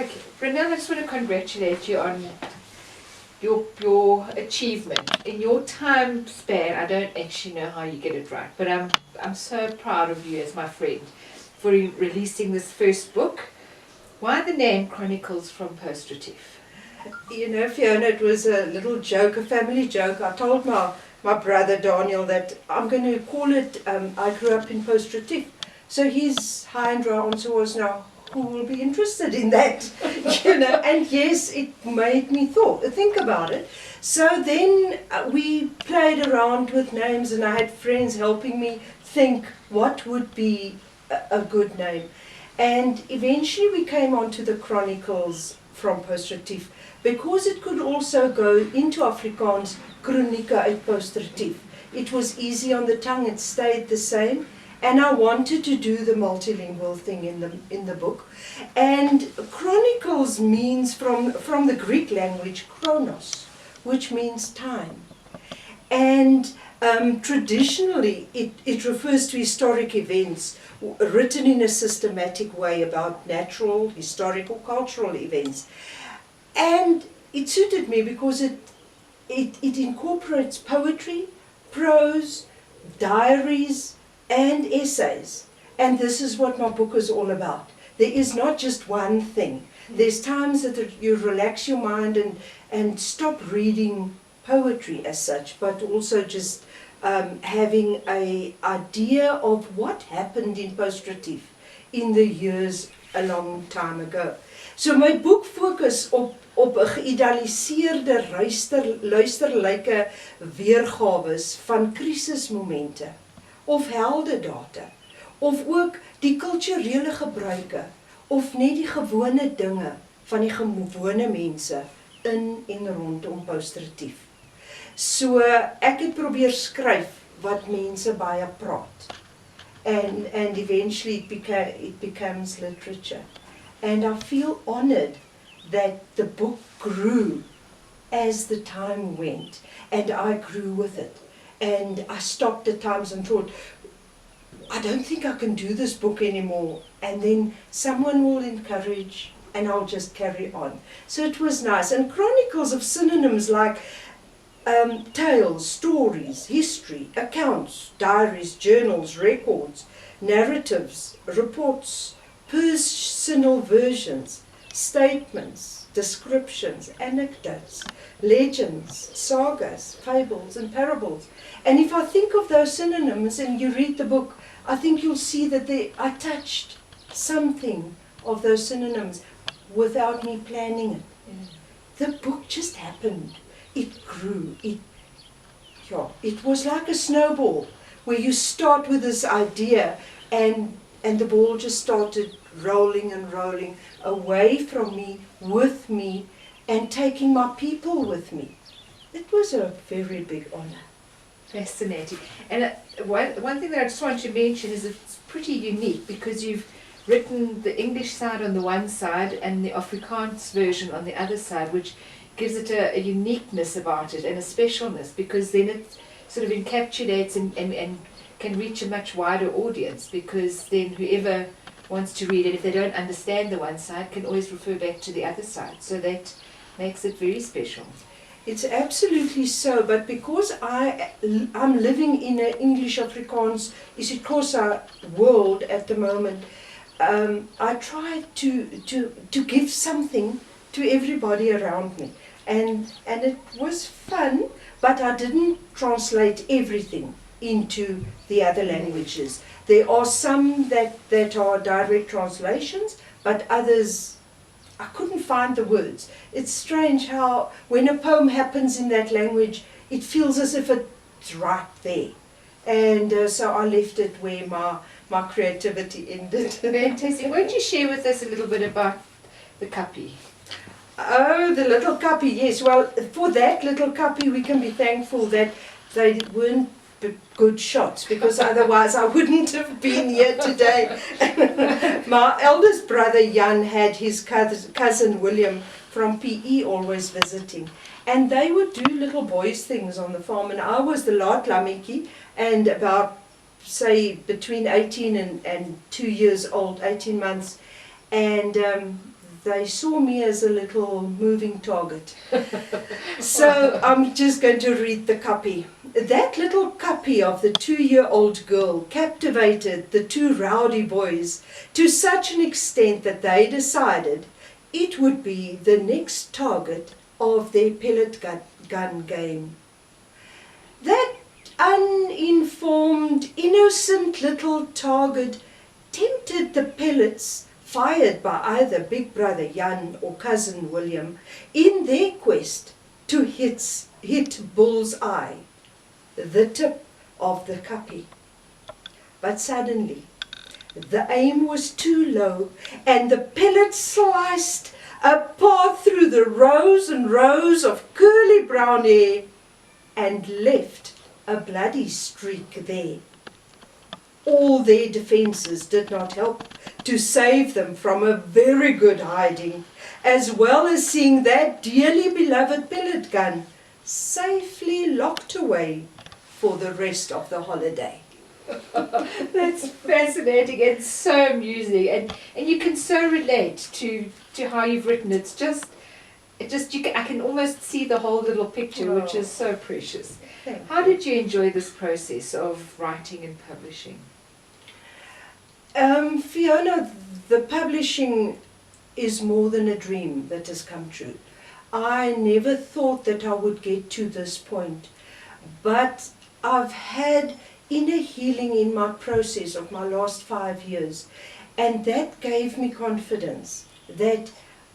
Okay, Ronel, I just want to congratulate you on your achievement. In your time span, I don't actually know how you get it right, but I'm so proud of you as my friend for releasing this first book. Why the name Chronicles from Retief? You know, Fiona, it was a little joke, a family joke. I told my brother Daniel that I'm going to call it, I grew up in Retief. So his high and dry answer was, now, who will be interested in that? You know, and yes, it made me think about it. So then we played around with names, and I had friends helping me think what would be a good name. And eventually we came onto the Chronicles from Retief, because it could also go into Afrikaans, Kronieke uit Retief. It was easy on the tongue, it stayed the same. And I wanted to do the multilingual thing in the book. And Chronicles means from the Greek language, chronos, which means time. And traditionally, it refers to historic events written in a systematic way about natural, historical, cultural events. And it suited me because it incorporates poetry, prose, diaries, and essays. And this is what my book is all about. There is not just one thing. There's times that you relax your mind and stop reading poetry as such, but also just having an idea of what happened in Retief in the years a long time ago. So my boek fokus op 'n geïdealiseerde luisterlyke weergawes van krisismomente of heldedate, of ook die kulturele gebruike, of net die gewone dinge van die gewone mense in en rondom Retief. So ek het probeer skryf wat mense baie praat. And eventually it becomes literature. And I feel honored that the book grew as the time went, and I grew with it. And I stopped at times and thought, I don't think I can do this book anymore. And then someone will encourage, and I'll just carry on. So it was nice. And Chronicles of synonyms like tales, stories, history, accounts, diaries, journals, records, narratives, reports, personal versions, statements, descriptions, anecdotes, legends, sagas, fables, and parables. And if I think of those synonyms and you read the book, I think you'll see that I touched something of those synonyms without me planning it. The book just happened. It grew. It was like a snowball where you start with this idea and the ball just started rolling and rolling away from me, with me, and taking my people with me. It was a very big honor. Fascinating. And one thing that I just want to mention is it's pretty unique because you've written the English side on the one side and the Afrikaans version on the other side, which gives it a uniqueness about it and a specialness, because then it sort of encapsulates and can reach a much wider audience, because then whoever wants to read it, if they don't understand the one side, can always refer back to the other side. So that makes it very special. It's absolutely so, but because I'm living in an English Afrikaans isiXhosa world at the moment, I try to give something to everybody around me. And it was fun, but I didn't translate everything into the other languages. There are some that are direct translations, but others, I couldn't find the words. It's strange how when a poem happens in that language, it feels as if it's right there. And so I left it where my creativity ended. Fantastic. Won't you share with us a little bit about the kappie? Oh, the little kappie, yes. Well, for that little kappie, we can be thankful that they weren't good shots, because otherwise I wouldn't have been here today. My eldest brother Jan had his cousin William from PE always visiting, and they would do little boys things on the farm, and I was the laat lammetjie, and about, say, between 18 and 2 years old, 18 months, and they saw me as a little moving target. So I'm just going to read the copy. That little copy of the 2-year-old girl captivated the 2 rowdy boys to such an extent that they decided it would be the next target of their pellet gun game. That uninformed, innocent little target tempted the pellets fired by either big brother Jan or cousin William in their quest to hit bull's eye, the tip of the cuppy. But suddenly the aim was too low and the pellet sliced a path through the rows and rows of curly brown hair and left a bloody streak there. All their defences did not help to save them from a very good hiding, as well as seeing that dearly beloved pellet gun safely locked away for the rest of the holiday. That's fascinating and so amusing, and you can so relate to how you've written. I can almost see the whole little picture, which is so precious. How did you enjoy this process of writing and publishing? Fiona, the publishing is more than a dream that has come true. I never thought that I would get to this point, but I've had inner healing in my process of my last 5 years, and that gave me confidence that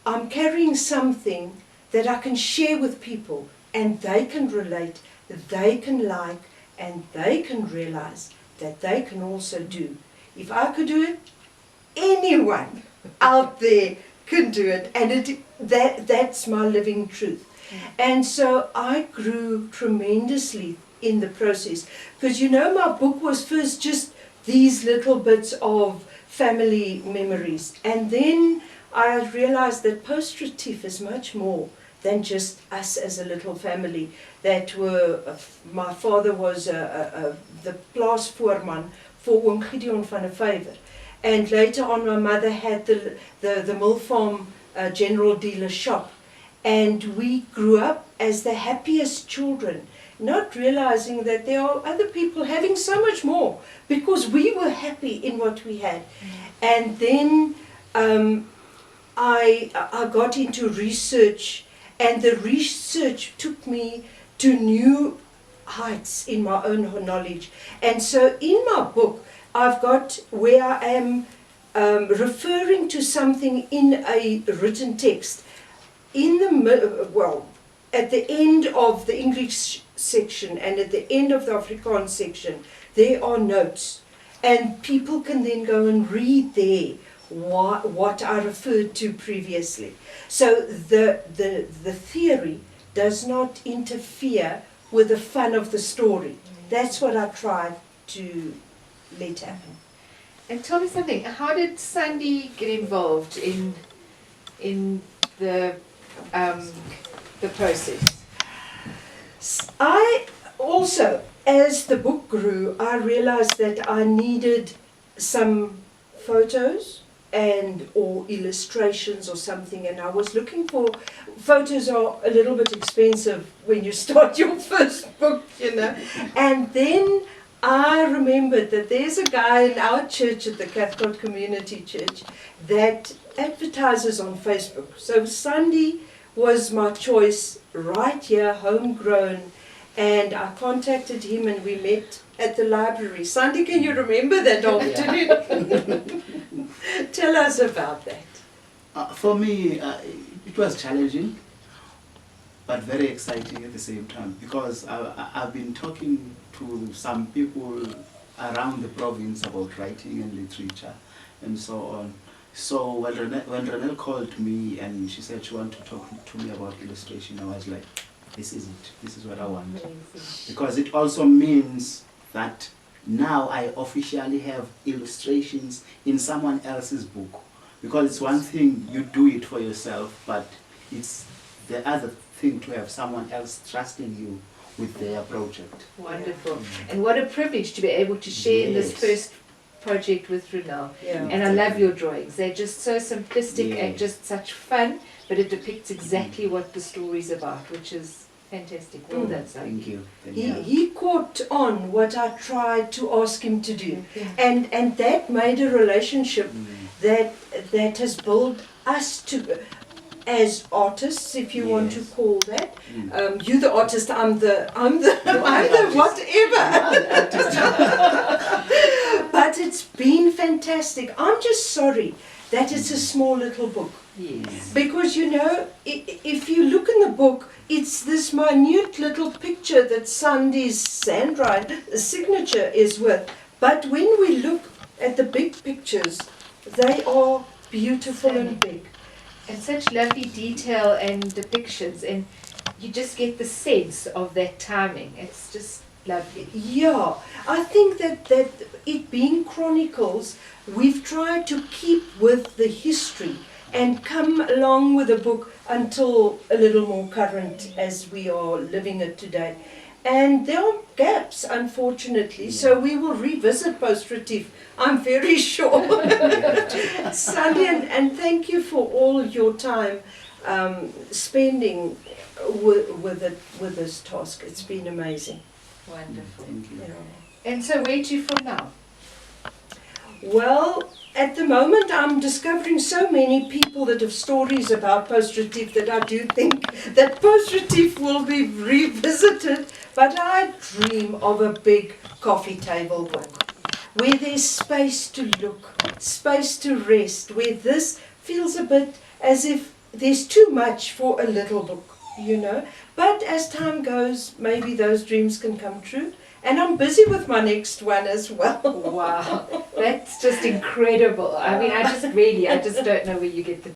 I'm carrying something that I can share with people, and they can relate, they can like, and they can realize that they can also do. If I could do it, anyone out there can do it, and that's my living truth. And so I grew tremendously in the process, because my book was first just these little bits of family memories, and then I realized that post-Retief is much more than just us as a little family that were, my father was the plaasvoorman for Oom Gideon van der Vyver, and later on my mother had the mill farm general dealer shop, and we grew up as the happiest children, not realizing that there are other people having so much more because we were happy in what we had. And then I got into research, and the research took me to new heights in my own knowledge. And so in my book, I've got where I am referring to something in a written text. In the at the end of the English section and at the end of the Afrikaans section, there are notes, and people can then go and read there what I referred to previously. So the theory does not interfere with the fun of the story. That's what I tried to let happen. And tell me something, how did Sandy get involved in the process? I also, as the book grew, I realized that I needed some photos or illustrations or something, and I was looking for photos. Are a little bit expensive when you start your first book, and then I remembered that there's a guy in our church at the Catholic Community Church that advertises on Facebook. So Sandy was my choice right here, homegrown, and I contacted him and we met at the library. Sandy, can you remember that afternoon? Tell us about that. For me, it was challenging, but very exciting at the same time, because I've been talking to some people around the province about writing and literature and so on. So when Ronel called me and she said she wanted to talk to me about illustration, I was like, this is it. This is what I want. Because it also means that now I officially have illustrations in someone else's book. Because it's one thing you do it for yourself, but it's the other thing to have someone else trusting you with their project. Wonderful. And what a privilege to be able to share in this first project with Ronel. Yeah. And I love your drawings. They're just so simplistic Yeah. and just such fun, but it depicts exactly what the story's about, which is fantastic. Well done, Sally. Thank you. Thank He, you. he caught on what I tried to ask him to do. Yeah. And that made a relationship that has built us to as artists, if you want to Yes. call that. Mm. You the artist, I'm the whatever. But it's been fantastic. I'm just sorry that it's a small little book. Yes. Because you know, if you look in the book, it's this minute little picture that Sandy's signature is with. But when we look at the big pictures, they are beautiful and big. And such lovely detail and depictions, and you just get the sense of that timing. It's just lovely. Yeah, I think that it being Chronicles, we've tried to keep with the history and come along with the book until a little more current as we are living it today. And there are gaps, unfortunately, so we will revisit post-Retief, I'm very sure. Sandy, and thank you for all your time spending with this task. It's been amazing. Wonderful. Thank you. Yeah. And so where to from now? Well, at the moment I'm discovering so many people that have stories about post-Retief that I do think that post-Retief will be revisited, but I dream of a big coffee table book where there's space to look, space to rest, where this feels a bit as if there's too much for a little book, you know. But as time goes, maybe those dreams can come true. And I'm busy with my next one as well. Wow, that's just incredible. I mean, I just don't know where you get the